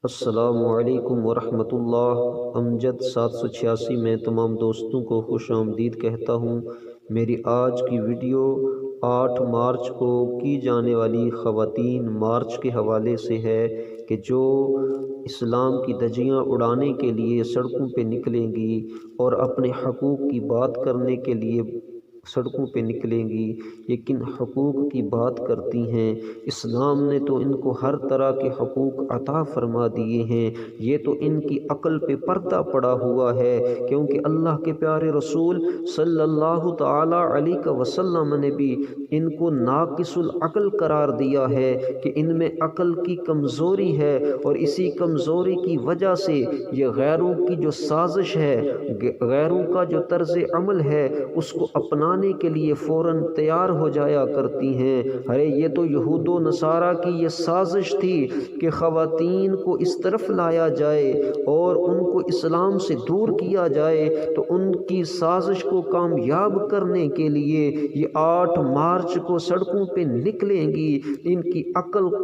السلام علیکم ورحمۃ اللہ۔ امجد 786 میں تمام دوستوں کو خوش آمدید کہتا ہوں۔ میری آج کی ویڈیو 8 مارچ کو کی جانے والی خواتین مارچ کے حوالے سے ہے کہ جو اسلام کی دھجیاں اڑانے کے لیے سڑکوں پہ نکلیں گی اور اپنے حقوق کی بات کرنے کے لیے سڑکوں پہ نکلیں گی، یہ کن حقوق کی بات کرتی ہیں؟ اسلام نے تو ان کو ہر طرح کے حقوق عطا فرما دیے ہیں، یہ تو ان کی عقل پہ پردہ پڑا ہوا ہے، کیونکہ اللہ کے پیارے رسول صلی اللہ تعالی علیہ وسلم نے بھی ان کو ناقص العقل قرار دیا ہے کہ ان میں عقل کی کمزوری ہے، اور اسی کمزوری کی وجہ سے یہ غیروں کی جو سازش ہے، غیروں کا جو طرز عمل ہے، اس کو اپنانے کے لیے فوراً تیار ہو جایا کرتی ہیں۔ ارے یہ تو یہود و نصارہ کی یہ سازش تھی کہ خواتین کو اس طرف لایا جائے اور ان کو اسلام سے دور کیا جائے، تو ان کی سازش کو کامیاب کرنے کے لیے یہ 8 مارچ کو سڑکوں پہ نکلیں گی۔ ان کی عقل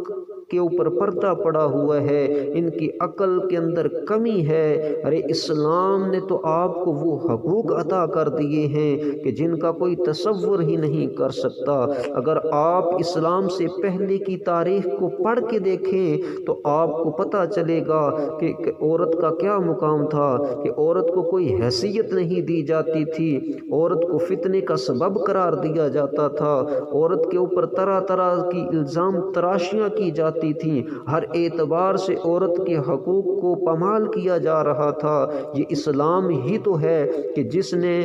کے اوپر پردہ پڑا ہوا ہے، ان کی عقل کے اندر کمی ہے۔ ارے اسلام نے تو آپ کو وہ حقوق عطا کر دیے ہیں کہ جن کا کوئی تصور ہی نہیں کر سکتا۔ اگر آپ اسلام سے پہلے کی تاریخ کو پڑھ کے دیکھیں تو آپ کو پتہ چلے گا کہ عورت کا کیا مقام تھا، کہ عورت کو کوئی حیثیت نہیں دی جاتی تھی، عورت کو فتنے کا سبب قرار دیا جاتا تھا، عورت کے اوپر طرح طرح کی الزام تراشیاں کی جاتی تھیں، ہر اعتبار سے عورت کے حقوق کو پامال کیا جا رہا تھا۔ یہ اسلام ہی تو ہے کہ جس نے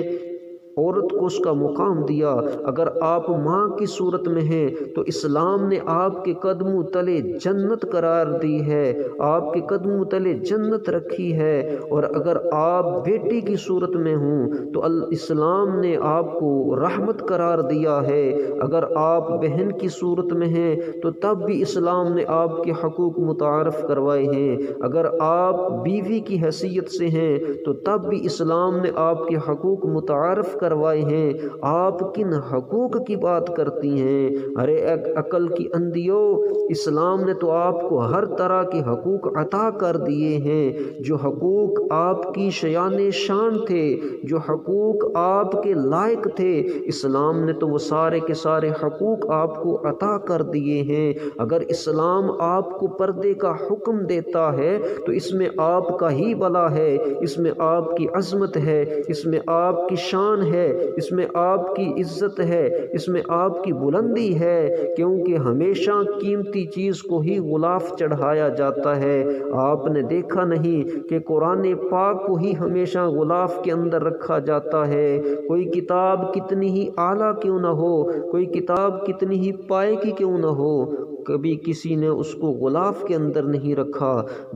عورت کو اس کا مقام دیا۔ اگر آپ ماں کی صورت میں ہیں تو اسلام نے آپ کے قدموں تلے جنت قرار دی ہے، آپ کے قدموں تلے جنت رکھی ہے، اور اگر آپ بیٹی کی صورت میں ہوں تو اسلام نے آپ کو رحمت قرار دیا ہے، اگر آپ بہن کی صورت میں ہیں تو تب بھی اسلام نے آپ کے حقوق متعارف کروائے ہیں، اگر آپ بیوی کی حیثیت سے ہیں تو تب بھی اسلام نے آپ کے حقوق متعارف کروائے ہیں۔ آپ کن حقوق کی بات کرتی ہیں؟ ارے عقل کی اندھیوں، اسلام نے تو آپ کو ہر طرح کے حقوق عطا کر دیے ہیں، جو حقوق آپ کی شایان شان تھے، جو حقوق آپ کے لائق تھے، اسلام نے تو وہ سارے کے سارے حقوق آپ کو عطا کر دیے ہیں۔ اگر اسلام آپ کو پردے کا حکم دیتا ہے تو اس میں آپ کا ہی بھلا ہے، اس میں آپ کی عظمت ہے، اس میں آپ کی شان ہے، اس میں آپ کی عزت ہے، اس میں آپ کی بلندی ہے، کیونکہ ہمیشہ قیمتی چیز کو ہی غلاف چڑھایا جاتا ہے۔ آپ نے دیکھا نہیں کہ قرآن پاک کو ہی ہمیشہ غلاف کے اندر رکھا جاتا ہے؟ کوئی کتاب کتنی ہی اعلیٰ کیوں نہ ہو، کوئی کتاب کتنی ہی پائے کی کیوں نہ ہو، کبھی کسی نے اس کو غلاف کے اندر نہیں رکھا۔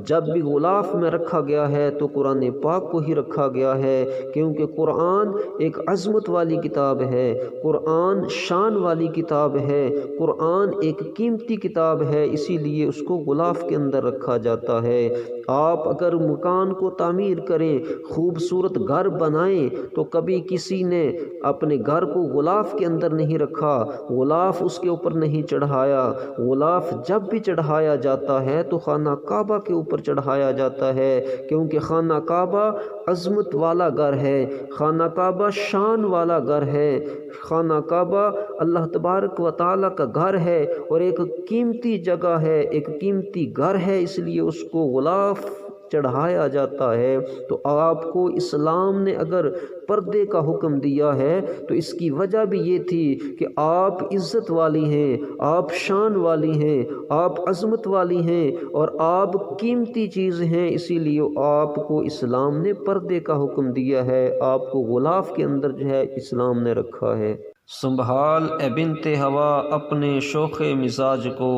جب بھی غلاف میں رکھا گیا ہے تو قرآن پاک کو ہی رکھا گیا ہے، کیونکہ قرآن ایک عظمت والی کتاب ہے، قرآن شان والی کتاب ہے، قرآن ایک قیمتی کتاب ہے، اسی لیے اس کو غلاف کے اندر رکھا جاتا ہے۔ آپ اگر مکان کو تعمیر کریں، خوبصورت گھر بنائیں، تو کبھی کسی نے اپنے گھر کو غلاف کے اندر نہیں رکھا، غلاف اس کے اوپر نہیں چڑھایا۔ غلاف جب بھی چڑھایا جاتا ہے تو خانہ کعبہ کے اوپر چڑھایا جاتا ہے، کیونکہ خانہ کعبہ عظمت والا گھر ہے، خانہ کعبہ شان والا گھر ہے، خانہ کعبہ اللہ تبارک و تعالیٰ کا گھر ہے، اور ایک قیمتی جگہ ہے، ایک قیمتی گھر ہے، اس لیے اس کو غلاف چڑھایا جاتا ہے۔ تو آپ کو اسلام نے اگر پردے کا حکم دیا ہے تو اس کی وجہ بھی یہ تھی کہ آپ عزت والی ہیں، آپ شان والی ہیں، آپ عظمت والی ہیں، اور آپ قیمتی چیز ہیں، اسی لیے آپ کو اسلام نے پردے کا حکم دیا ہے، آپ کو غلاف کے اندر جو ہے اسلام نے رکھا ہے۔ سنبھال اے بنت ہوا اپنے شوخ مزاج کو،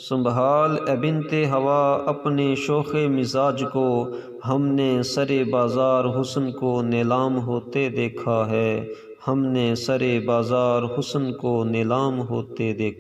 سنبھال اے بنت ہوا اپنے شوخ مزاج کو، ہم نے سرے بازار حسن کو نیلام ہوتے دیکھا ہے، ہم نے سرے بازار حسن کو نیلام ہوتے دیکھا